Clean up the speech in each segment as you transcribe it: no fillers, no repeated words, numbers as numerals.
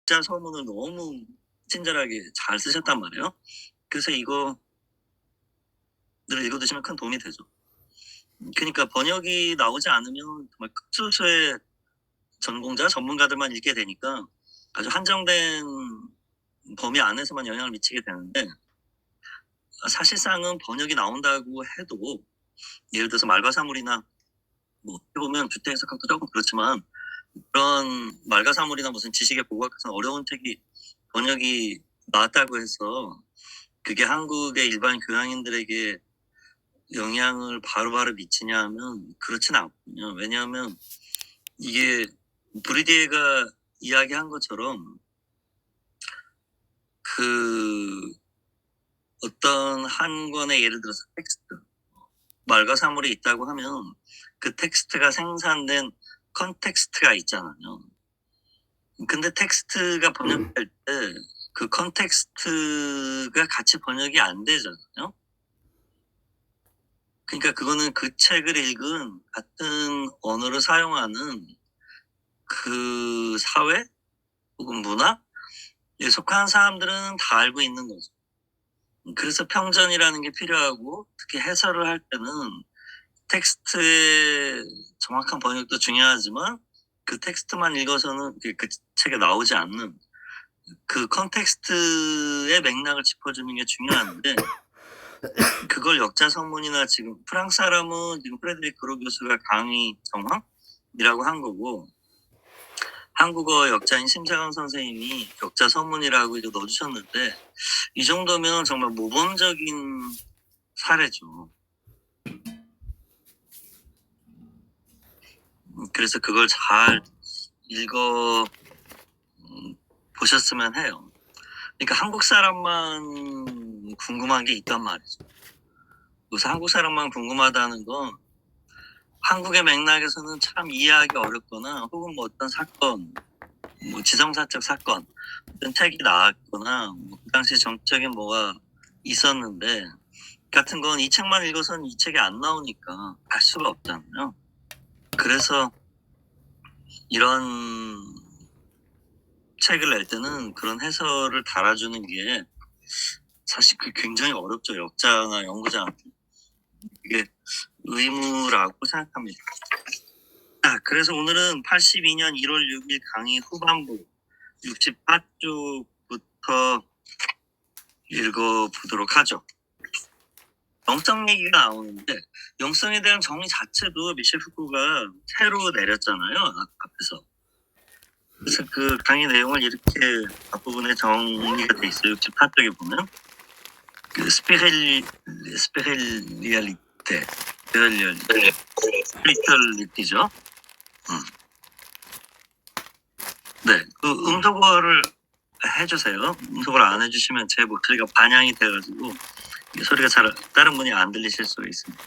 역자 서문을 너무 친절하게 잘 쓰셨단 말이에요. 그래서 이거를 읽어두시면 큰 도움이 되죠. 그러니까 번역이 나오지 않으면 정말 극소수의 전공자, 전문가들만 읽게 되니까 아주 한정된 범위 안에서만 영향을 미치게 되는데, 사실상은 번역이 나온다고 해도 예를 들어서 말과사물이나 뭐 해보면 주택 해석학도 조금 그렇지만, 그런 말과사물이나 무슨 지식의 보고학 같은 어려운 책이 번역이 나왔다고 해서 그게 한국의 일반 교양인들에게 영향을 바로바로 미치냐 하면 그렇진 않거든요. 왜냐하면 이게 브리디에가 이야기한 것처럼 그 어떤 한 권의 예를 들어서 텍스트, 말과 사물이 있다고 하면 그 텍스트가 생산된 컨텍스트가 있잖아요. 근데 텍스트가 번역할 때 그 컨텍스트가 같이 번역이 안 되잖아요. 그러니까 그거는 그 책을 읽은 같은 언어를 사용하는 그 사회 혹은 문화에 속한 사람들은 다 알고 있는 거죠. 그래서 평전이라는 게 필요하고, 특히 해설을 할 때는 텍스트의 정확한 번역도 중요하지만 그 텍스트만 읽어서는 그 책에 나오지 않는 그 컨텍스트의 맥락을 짚어주는 게 중요한데, 그걸 역자성문이나 지금 프랑스 사람은 지금 프레드릭 그로 교수가 강의 정황이라고 한 거고, 한국어 역자인 심사강 선생님이 역자 서문이라고 이제 넣어주셨는데, 이 정도면 정말 모범적인 사례죠. 그래서 그걸 잘 읽어 보셨으면 해요. 그러니까 한국 사람만 궁금한 게 있단 말이죠. 그래서 한국 사람만 궁금하다는 건 한국의 맥락에서는 참 이해하기 어렵거나, 혹은 뭐 어떤 사건, 뭐 지정사적 사건, 어떤 책이 나왔거나, 그 당시 정적인 뭐가 있었는데 같은 건 이 책만 읽어서는 이 책이 안 나오니까 알 수가 없잖아요. 그래서 이런 책을 낼 때는 그런 해설을 달아주는 게 사실 굉장히 어렵죠. 역자나 연구자한테. 이게 의무라고 생각합니다. 그래서 오늘은 82년 1월 6일 강의 후반부 68쪽부터 읽어보도록 하죠. 영성 얘기가 나오는데, 영성에 대한 정의 자체도 미셸 푸코가 새로 내렸잖아요, 앞에서. 그래서 그 강의 내용을 이렇게 앞부분에 정리가 돼 있어요. 68쪽에 보면 그 스피리털리티죠. 네, 그 음소거를 해주세요. 음소거를 안 해주시면 제 목소리가 반향이 돼가지고 소리가 잘 다른 분이 안 들리실 수 있습니다.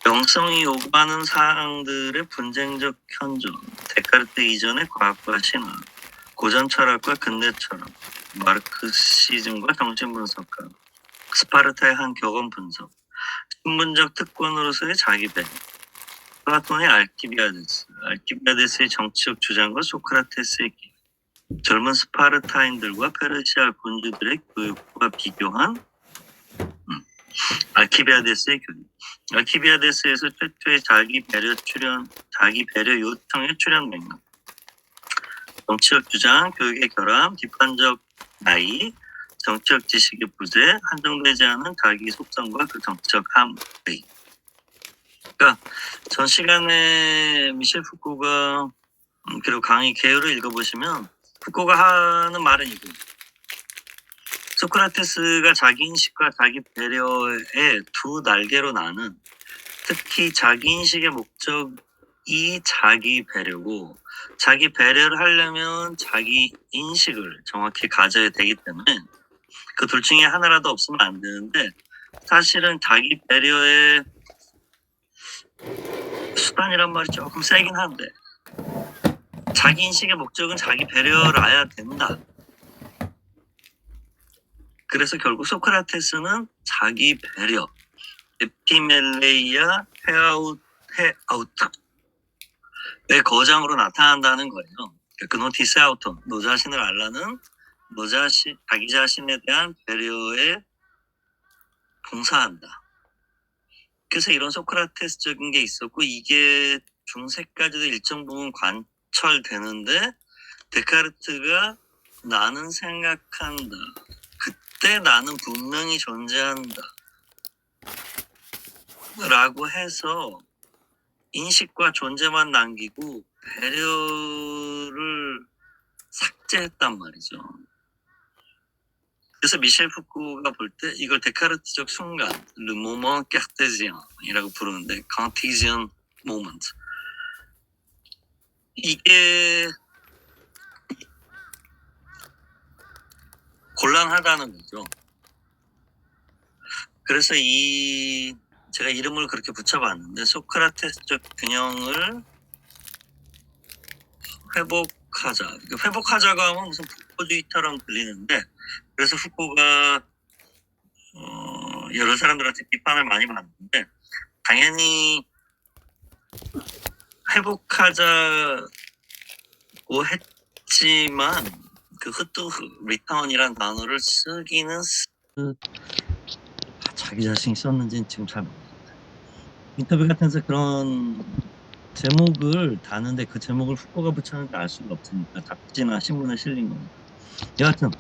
영성이 요구하는 사항들의 분쟁적 현존, 데카르트 이전의 과학과 신화, 고전 철학과 근대 철학, 마르크시즘과 정신분석가, 스파르타의 한 격언 분석, 신분적 특권으로서의 자기배, 플라톤의 알키비아데스의 정치적 주장과 소크라테스의 젊은 스파르타인들과 페르시아 군주들의 교육과 비교한 알키비아데스의 교육. 알키비아데스에서 최초의 자기 배려 요청의 출현 맥락, 정치적 주장, 교육의 결함, 비판적 나이, 정치적 지식의 부재, 한정되지 않은 자기 속성과 그 정치적 함의. 그러니까 전 시간에 미셸 푸코가 그리고 강의 개요를 읽어보시면 푸코가 하는 말은 이거. 소크라테스가 자기 인식과 자기 배려의 두 날개로 나는, 특히 자기 인식의 목적이 자기 배려고, 자기 배려를 하려면 자기 인식을 정확히 가져야 되기 때문에 그 둘 중에 하나라도 없으면 안 되는데, 사실은 자기 배려의 수단이란 말이 조금 세긴 한데, 자기 인식의 목적은 자기 배려라야 된다. 그래서 결국 소크라테스는 자기 배려, 에피멜레이아 헤아우트의 거장으로 나타난다는 거예요. 그 노티스 아우터, 너 자신을 알라는 자기 자신에 대한 배려에 봉사한다. 그래서 이런 소크라테스적인 게 있었고, 이게 중세까지도 일정 부분 관철되는데, 데카르트가 나는 생각한다, 그때 나는 분명히 존재한다 라고 해서 인식과 존재만 남기고 배려를 삭제했단 말이죠. 그래서 미셸 푸코가 볼 때 이걸 데카르트적 순간, le moment cartésien이라고 부르는데, Cartesian moment. 이게 곤란하다는 거죠. 그래서 제가 이름을 그렇게 붙여봤는데, 소크라테스적 균형을 회복하자. 회복하자고 하면 무슨 푸코주의처럼 들리는데, 그래서 푸코가 여러 사람들한테 비판을 많이 받는데, 당연히 회복하자고 했지만 그 리턴이란 단어를 쓰기는 자기 자신이 썼는지는 지금 잘 모르겠어요. 인터뷰 같은 데서 그런 제목을 다는데 그 제목을 푸코가 붙였는지 알 수가 없으니까 잡지나 신문에 실린 겁니다. 여하튼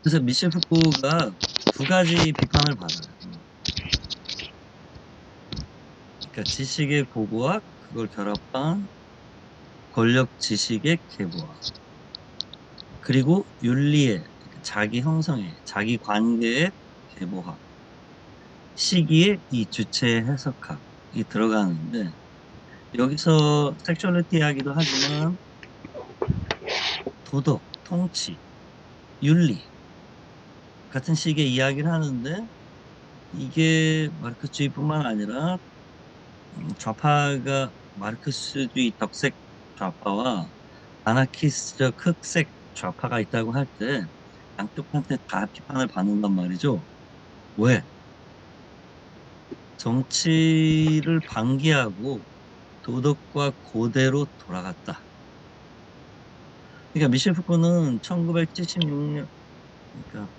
그래서 미셸 푸코가 두 가지 비판을 받아요. 그러니까 지식의 고고학, 그걸 결합한 권력 지식의 계보학, 그리고 윤리의, 자기 형성의, 자기 관계의 계보학, 시기의 이 주체 해석학이 들어가는데, 여기서 섹슈얼리티 이야기도 하지만 도덕, 통치, 윤리 같은 식의 이야기를 하는데, 이게 마르크스주의뿐만 아니라 좌파가 마르크스주의 덕색 좌파와 아나키스트적 흑색 좌파가 있다고 할 때 양쪽한테 다 비판을 받는단 말이죠. 왜? 정치를 방기하고 도덕과 고대로 돌아갔다. 그러니까 미셸 푸코는 1976년, 그러니까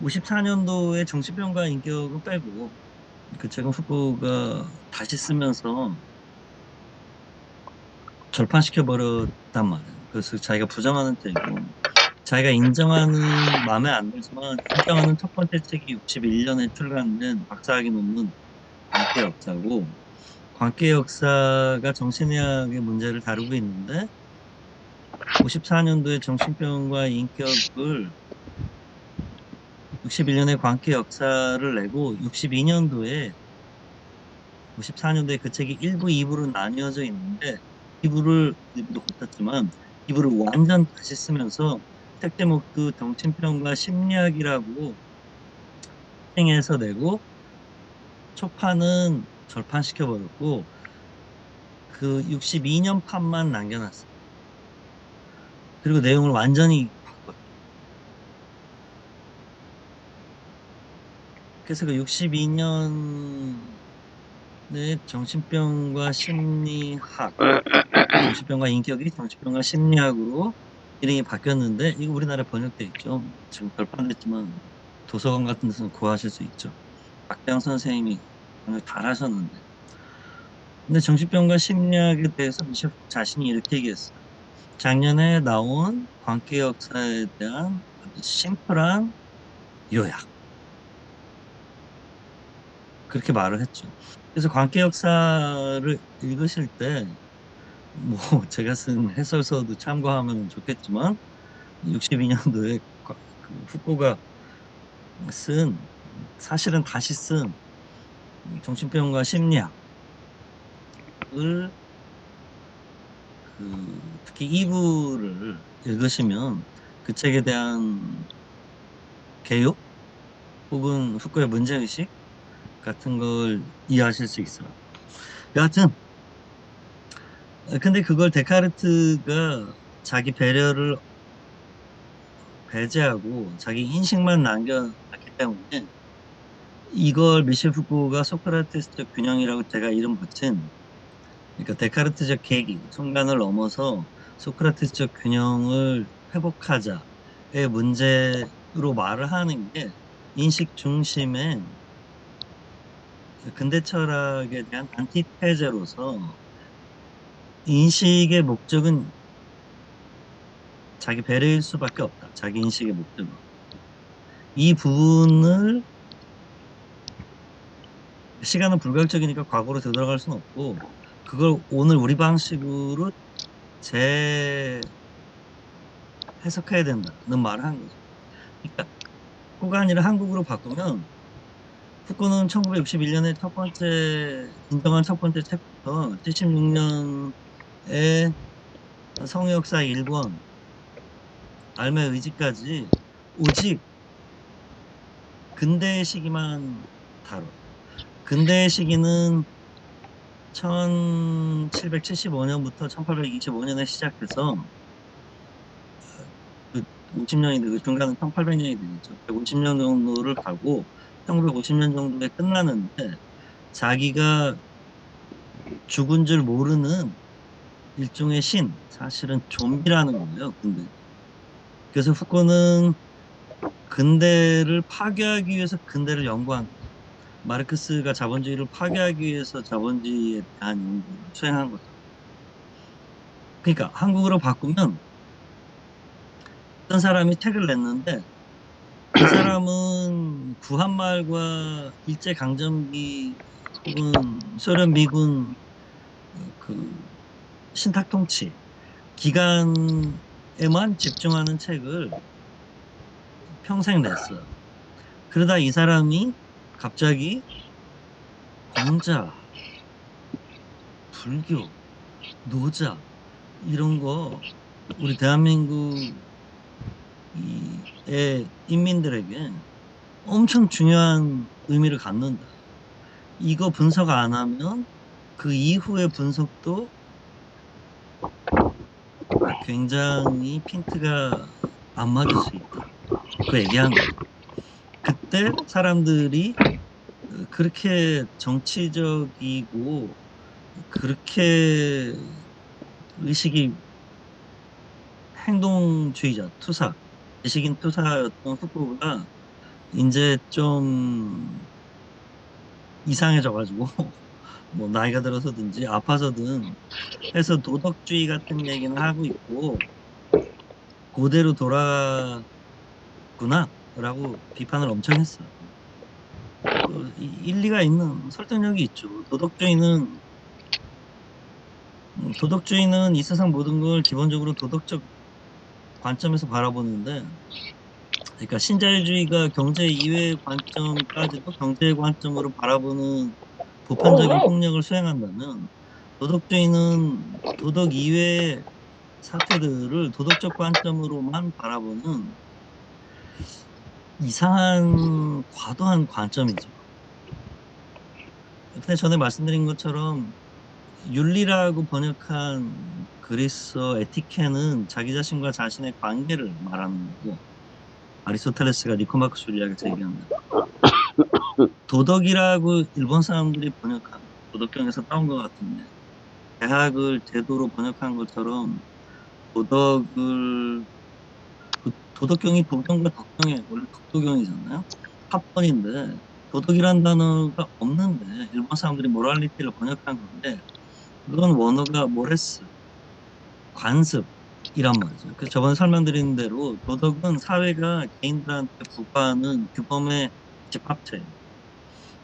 54년도에 정신병과 인격은 빼고, 그 책은 푸코가 다시 쓰면서 절판시켜 버렸단 말이에요. 그래서 자기가 부정하는 책이고, 자기가 인정하는, 마음에 안 들지만 인정하는 첫 번째 책이 61년에 출간된 박사학위 논문 광기의 역사고, 광기의 역사가 정신의학의 문제를 다루고 있는데, 54년도에 정신병과 인격을 61년에 광기의 역사를 내고 62년도에 54년도에 그 책이 1부, 2부로 나뉘어져 있는데, 2부도 고쳤지만 2부를 완전 다시 쓰면서 책 제목도 정신병과 심리학이라고 행해서 내고, 초판은 절판시켜버렸고 그 62년 판만 남겨놨어요. 그리고 내용을 완전히 바꿨어요. 그래서 그 62년에 정신병과 심리학, 정신병과 인격이 정신병과 심리학으로 이름이 바뀌었는데, 이거 우리나라에 번역돼 있죠. 지금 절판됐지만 도서관 같은 데서는 구하실 수 있죠. 박대영 선생님이 번역 잘 하셨는데, 근데 정신병과 심리학에 대해서 미셸 자신이 이렇게 얘기했어요. 작년에 나온 광기 역사에 대한 아주 심플한 요약, 그렇게 말을 했죠. 그래서 광기 역사를 읽으실 때 뭐 제가 쓴 해설서도 참고하면 좋겠지만, 62년도에 푸코가 쓴, 사실은 다시 쓴 정신병과 심리학을, 특히 2부를 읽으시면 그 책에 대한 개요 혹은 푸코의 문제의식 같은 걸 이해하실 수 있어요. 여하튼 근데 그걸 데카르트가 자기 배려를 배제하고 자기 인식만 남겨놨기 때문에, 이걸 미셸 푸코가 소크라테스적 균형이라고 제가 이름 붙인 그러니까 데카르트적 계기, 순간을 넘어서 소크라테스적 균형을 회복하자의 문제로 말을 하는 게 인식 중심의 근대 철학에 대한 안티테제로서 인식의 목적은 자기 배려일 수밖에 없다. 자기 인식의 목적은. 이 부분을 시간은 불가역적이니까 과거로 되돌아갈 수는 없고 그걸 오늘 우리 방식으로 재해석해야 된다는 말을 한 거죠. 그러니까 후가 아니라 한국으로 바꾸면 후쿠는 1961년에 첫 번째 인정한 첫 번째 책부터 76년에 성역사 1권 알매 의지까지 오직 근대의 시기만 다뤄요. 근대의 시기는 1775년부터 1825년에 시작해서 그 50년이 되고 중간은 1800년이 되겠죠. 150년 정도를 가고 1950년 정도에 끝나는데 자기가 죽은 줄 모르는 일종의 신, 사실은 좀비라는 거예요. 근데 그래서 후코는 근대를 파괴하기 위해서 근대를 연구한 거예요. 마르크스가 자본주의를 파괴하기 위해서 자본주의에 대한 연구를 수행한 거죠. 그러니까 한국어로 바꾸면 어떤 사람이 책을 냈는데 그 사람은 구한말과 일제강점기 혹은 소련 미군 그 신탁 통치 기간에만 집중하는 책을 평생 냈어요. 그러다 이 사람이 갑자기 공자, 불교, 노자 이런 거 우리 대한민국의 인민들에게 엄청 중요한 의미를 갖는다. 이거 분석 안 하면 그 이후의 분석도 굉장히 핀트가 안 맞을 수 있다. 그 얘기한 거예요. 그때 사람들이 그렇게 정치적이고 그렇게 의식이 행동주의자, 투사, 지식인 투사였던 후보가 이제 좀 이상해져가지고 뭐 나이가 들어서든지 아파서든 해서 도덕주의 같은 얘기는 하고 있고 그대로 돌아구나라고 비판을 엄청 했어요. 일리가 있는 설득력이 있죠. 도덕주의는 이 세상 모든 걸 기본적으로 도덕적 관점에서 바라보는데, 그러니까 신자유주의가 경제 이외의 관점까지도 경제의 관점으로 바라보는 보편적인 폭력을 수행한다면, 도덕주의는 도덕 이외의 사태들을 도덕적 관점으로만 바라보는 이상한 과도한 관점이죠. 근데 전에 말씀드린 것처럼 윤리라고 번역한 그리스어 에티케는 자기 자신과 자신의 관계를 말하는 거고 아리스토텔레스가 니코마코스 윤리학에서 얘기합니다. 도덕이라고 일본 사람들이 번역한 도덕경에서 따온 것 같은데 대학을 제도로 번역한 것처럼 도덕을 도덕경이 도경과 덕경이 원래 독도경이잖아요. 합번인데 도덕이란 단어가 없는데 일본 사람들이 모랄리티를 번역한 건데 그건 원어가 모레스 관습이란 말이죠. 그 저번에 설명드린 대로 도덕은 사회가 개인들한테 부과하는 규범의 집합체예요.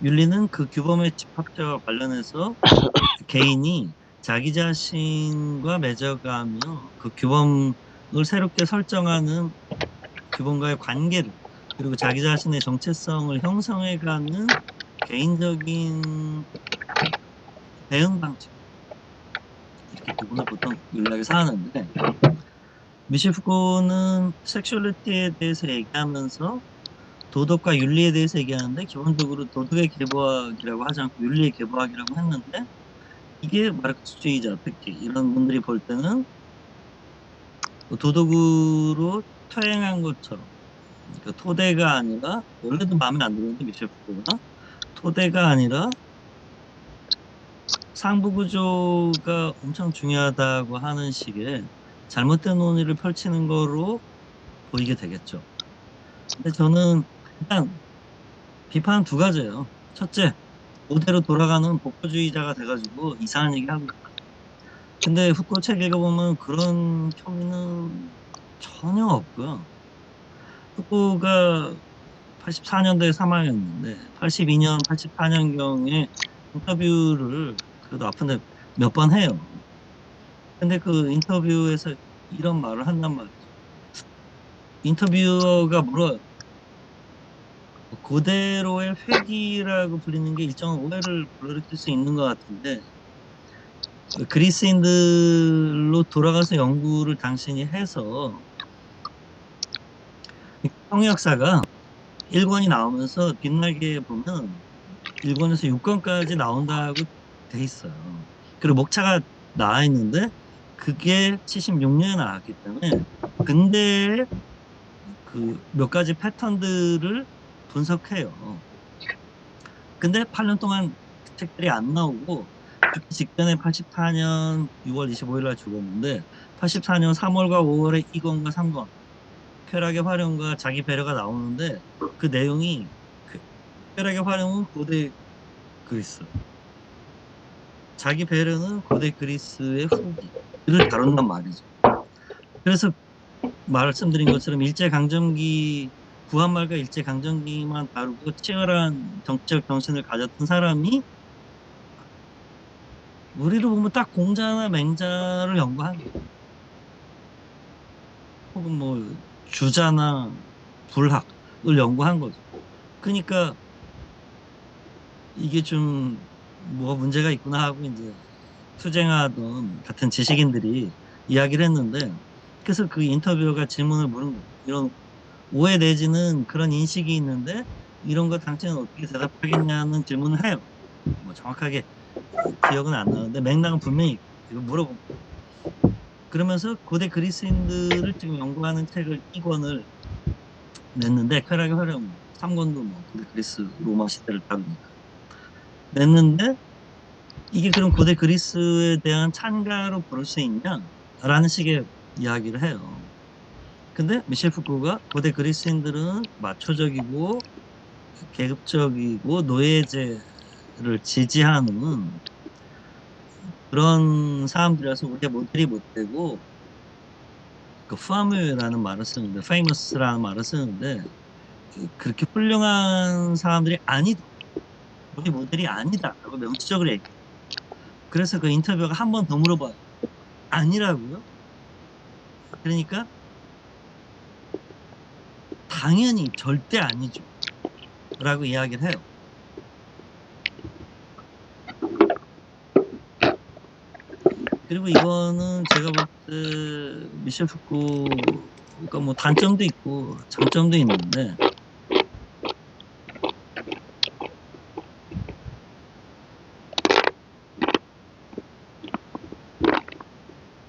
윤리는 그 규범의 집합체와 관련해서 개인이 자기 자신과 맺어가며 그 규범을 새롭게 설정하는 규범과의 관계를 그리고 자기 자신의 정체성을 형성해가는 개인적인 대응 방식 이렇게 구분을 보통 윤리학에서 하는데 미셸 후코는 섹슈얼리티에 대해서 얘기하면서 도덕과 윤리에 대해서 얘기하는데 기본적으로 도덕의 계보학이라고 하지 않고 윤리의 계보학이라고 했는데 이게 마르크스주의자 특히 이런 분들이 볼 때는 도덕으로 퇴행한 것처럼 그러니까 토대가 아니라 원래도 마음에 안 들었는데 미셸 후코가 토대가 아니라 상부 구조가 엄청 중요하다고 하는 식의 잘못된 논의를 펼치는 거로 보이게 되겠죠. 근데 저는 일단 비판은 두 가지예요. 첫째, 그대로 돌아가는 복고주의자가 돼가지고 이상한 얘기 하고 있다. 근데 후쿠오 책 읽어보면 그런 혐의는 전혀 없고요. 후쿠오가 84년도에 사망했는데 82년, 84년경에 인터뷰를 그래도 아픈데 몇 번 해요. 근데 그 인터뷰에서 이런 말을 한단 말이죠. 인터뷰어가 물어요. 그대로의 회귀라고 불리는 게 일정한 오해를 불러일으킬 수 있는 것 같은데 그리스인들로 돌아가서 연구를 당신이 해서 성역사가 1권이 나오면서 뒷날개에 보면 1권에서 6권까지 나온다고 돼 있어요. 그리고 목차가 나와 있는데 그게 76년에 나왔기 때문에 근대의 그 몇 가지 패턴들을 분석해요. 근데 8년 동안 그 책들이 안 나오고 죽기 직전에 84년 6월 25일 날 죽었는데 84년 3월과 5월에 2권과 3권 쾌락의 활용과 자기 배려가 나오는데 그 내용이 쾌락의 활용은 고대 그리스 자기 배려는 고대 그리스의 후기를 다룬단 말이죠. 그래서 말씀드린 것처럼 일제강점기 구한말과 일제강점기만 다루고 치열한 정치적 정신을 가졌던 사람이 우리로 보면 딱 공자나 맹자를 연구한 혹은 뭐 주자나 불학을 연구한 거죠. 그러니까 이게 좀 뭐가 문제가 있구나 하고 이제 투쟁하던 같은 지식인들이 이야기를 했는데 그래서 그 인터뷰어가 질문을 물은 거예요. 이런 오해 내지는 그런 인식이 있는데 이런 거 당신은 어떻게 대답하겠냐는 질문을 해요. 뭐 정확하게 기억은 안 나는데 맥락은 분명히 이거 물어본 거예요. 그러면서 고대 그리스인들을 지금 연구하는 책을 2권을 냈는데 쾌락의 활용 3권도 뭐 고대 그리스 로마 시대를 다루니까 냈는데 이게 그럼 고대 그리스에 대한 찬가로 부를 수 있냐라는 식의 이야기를 해요. 근데 미셸 푸코가 고대 그리스인들은 마초적이고 계급적이고 노예제를 지지하는 그런 사람들이라서 우리가 모델이 못 되고 그 파무라는 말을 쓰는데 famous라는 말을 쓰는데 그렇게 훌륭한 사람들이 아니다. 우리 모델이 아니다라고 명시적으로 얘기해요. 그래서 그 인터뷰가 한 번 더 물어봐요. 아니라고요? 그러니까 당연히 절대 아니죠. 라고 이야기를 해요. 그리고 이거는 제가 볼 때 미셸 푸코가 뭐 단점도 있고 장점도 있는데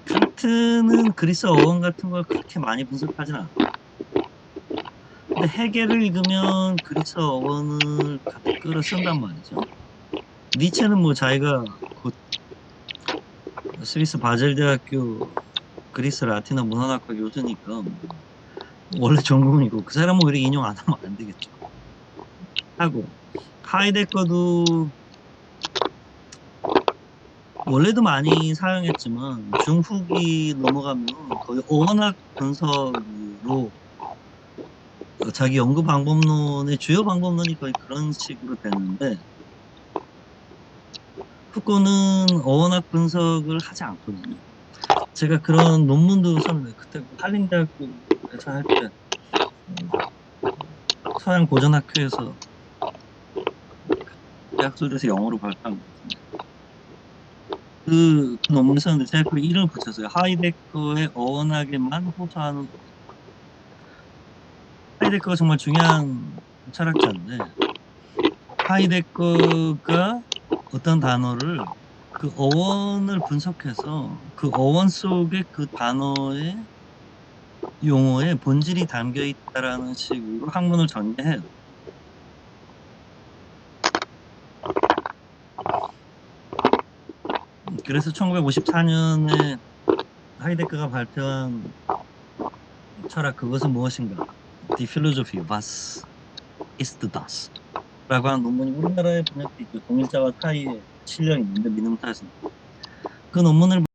칸트는 그리스 어원 같은 걸 그렇게 많이 분석하진 않아요. 근데 해겔을 읽으면 그리스 어원을 갖다 끌어 쓴단 말이죠. 니체는 뭐 자기가 곧 스위스 바젤 대학교 그리스 라틴어 문헌학과 교수니까 원래 전공이고 그 사람은 우리 인용 안 하면 안 되겠죠. 하고 하이데거도 원래도 많이 사용했지만 중후기 넘어가면 거의 어원학 분석으로 자기 연구 방법론의 주요 방법론이 거의 그런 식으로 되는데 후코는 어원학 분석을 하지 않거든요. 제가 그런 논문도 썼는데 그때 한림대학교에서 할 때 서양 고전학회에서 대학술에서 영어로 발표한 것 같은데 그 논문을 썼는데 제가 그 이름을 붙였어요. 하이데거의 어원학에만 호소하는 하이데거가 정말 중요한 철학자인데 하이데거가 어떤 단어를 그 어원을 분석해서 그 어원 속에 그 단어의 용어에 본질이 담겨 있다라는 식으로 학문을 전개해요. 그래서 1954년에 하이데크가 발표한 철학 그것은 무엇인가? Die Philosophie, was ist das? 라고 하는 논문이 우리나라에 번역돼 있고 동일자와 타이에 실려 있는데 미능타에서 그 논문을